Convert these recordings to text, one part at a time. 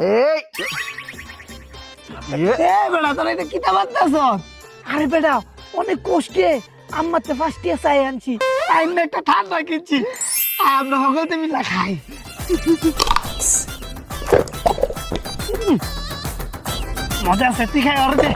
এই বেটা তোরা এটা কিতা বার্তাছ? আরে বেটা অনেক কষ্টে আম্মাতে ফার্স্ট ইয়ার চাই আনছি, টাইম একটা ঠান্ডা কিনছি, আমরা সকলতে মিলা খাই। মজা আছে, তুই খাই ওর দে।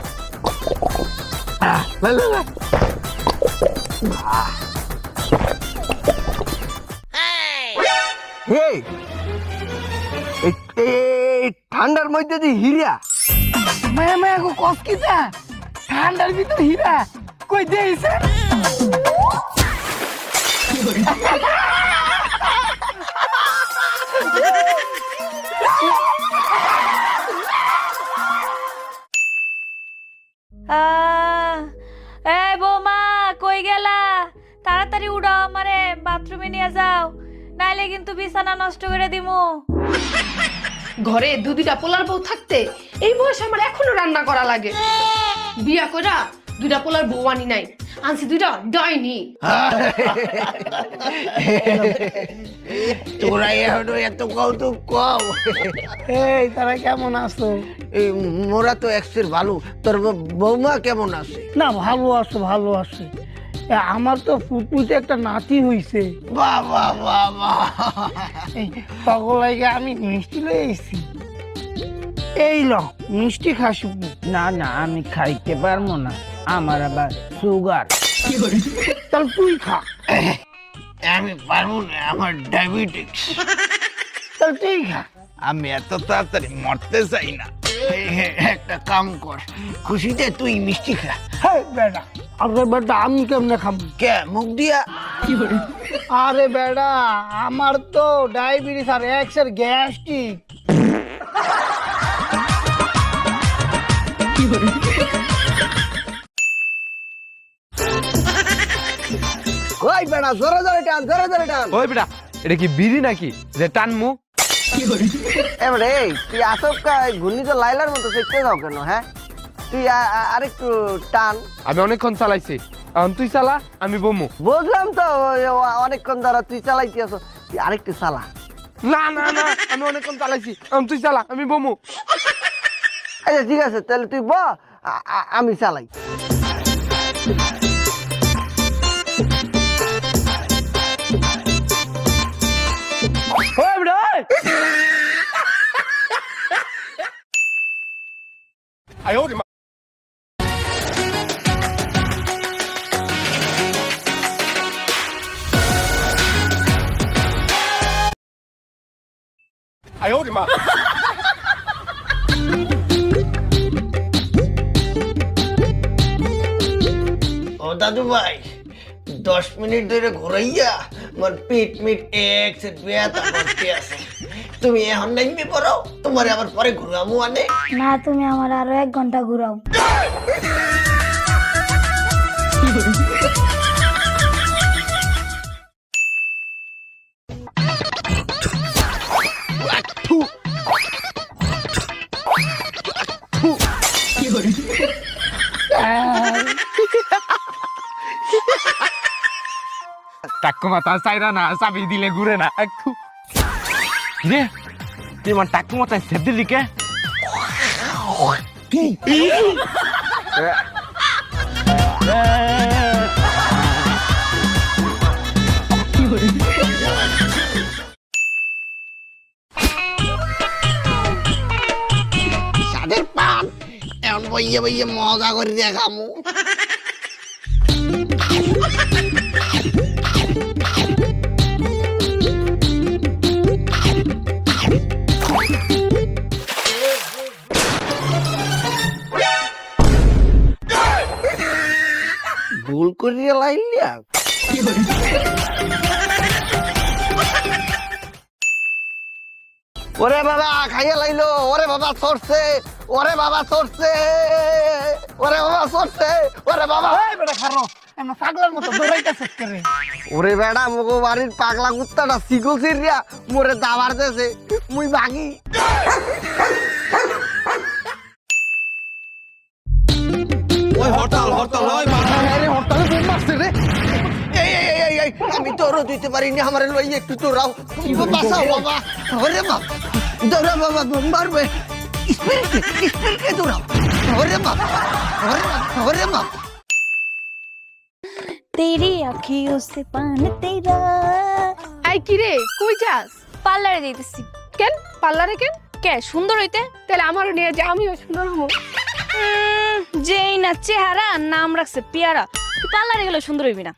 ঠান্ডার মধ্যে দি হীরা মায়া মায়া গো কস কিতা? ঠান্ডার ভিতর হীরা কই দেইছে? এই বৌমা কই গেলা? তাড়াতাড়ি উড়াও, আমারে বাথরুমে নিয়ে যাও, নাইলে কিন্তু বিছানা নষ্ট করে দিমু। ঘরে দুইটা পোলার বউ থাকতে এই বয়সে আমার এখনো রান্না করা লাগে। বিয়া কইরা দুইটা পোলার বউ আনি নাই, আনছি দুইটা ডাইনি। তোরা এখনো এত কৌতুক কম। এই তারা কেমন আছো? এই মোরা তো এক্সের ভালো, তোর বৌমা কেমন আছে? না ভালো আছে, ভালো আছে। আমার তো ফুটফুটে একটা নাতি হইছে। বাবা বাবা, পাগলাইকে আমি মিষ্টি লয়ে এসেছি। এই ল মিষ্টি খাসি। না না আমি খাইতে পারবো না, আমার আবার সুগার। তাহলে তুই খা। আমি পারবো না, আমার ডায়াবেটিস। তাহলে তুই খা। আমি এত তাড়াতাড়ি মরতে চাই না। একটা কাম কর, খুশিতে তুই মিষ্টি খা। বেটা আরে বেটা আমি কেমনে খাবো? কে মুখ দিয়া? আরে বেটা আমার তো ডায়াবেটিস আর এক্সের গ্যাস্ট্রিক। ওই বেটা জোরে জোরে টান, জোরে জোরে টান। ওই বেটা এটা কি বিড়ি নাকি যে টানমু? এবারে তুই আসবকা ঘূর্ণিতে লাইলার মতো দেখতে যাও কেন? হ্যাঁ তুই আরেকটু টান। আমি অনেকক্ষণ চালাইছি, এখন তুই চালা, আমি বমু। বুঝলাম তো অনেকক্ষণ ধরে তুই চালাইতে আছো, তুই আরেকটু চালা। না না না আমি অনেকক্ষণ চালাইছি, এখন তুই চালা, আমি বমু। আচ্ছা ঠিক আছে, তাহলে তুই ব আমি চালাই। ও দাদু ভাই 10 মিনিট ধরে ঘুরাইয়া আমার পেট মিট এক্স ব্যথা করতে আছে। তুমি এখন নাইবে পড়ো, তোমার আবার পরে ঘুরামু আনে। না তুমি আমার আরো 1 ঘন্টা ঘুরাও। টাক্কু মাথা চাইরা না, চাবি দিলে ঘুরে না। একটু রে তুই আমার টাক্কু মাথায় সেপ দিলি কে? সাদের পান এখন বইয়ে বইয়ে মজা করে দেখামু। ভুল করিয়া লাইলিয়া ওরে বাবা খাইয়া লাইলো, ওরে বাবা সরছে, ওরে বাবা সরছে, ওরে বাবা সরছে, ওরে বাবা। বেটা খারো এমন পাগলার মতো দৌড়াইতেছিস করে? ওরে বেটা মগো বাড়ির পাগলা কুত্তাটা সিগল সিরিয়া মোরে দাবার দেছে, মুই ভাগি। ওই হরতাল হরতাল, ওই মাথা মেরে হরতালে বোম মারছে রে। আমি তোরও দিতে পারিনি, আমার লই একটু তোরাও বাঁচাও বাবা। ওরে বাবা দৌড়া বাবা মারবে স্পিরিটকে দৌড়াও ওরে বাবা ওরে বাবা तेरी आँखियों से पान तेरा আই কি রে কই যাস? পার্লারে যাইতেছি। কেন পার্লারে কেন? কে সুন্দর হইতে? তাহলে আমারও নিয়ে যা, আমিও সুন্দর হবো। যেই না চেহারা নাম রাখছে পেয়ারা, তুই পার্লারে গেলে সুন্দর হইবি না।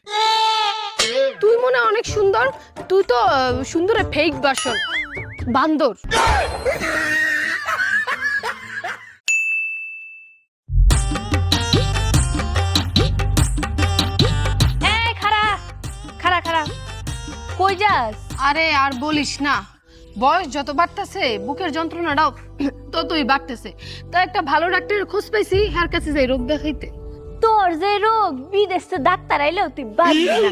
তুই মনে হয় অনেক সুন্দর, তুই তো সুন্দরের ফেক ভার্সন, বান্দর। এই খাড়া খাড়া খাড়া, কই যাস? আরে আর বলিস না, বয়স যত বাড়তেছে বুকের যন্ত্রণাটাও ততই বাড়তেছে। তো একটা ভালো ডাক্তারের খোঁজ পাইছি, হার কাছে যাই রোগ দেখাইতে। তোর যে রোগ বিদেশে ডাক্তার আইলেও তুই বাঁচবি না।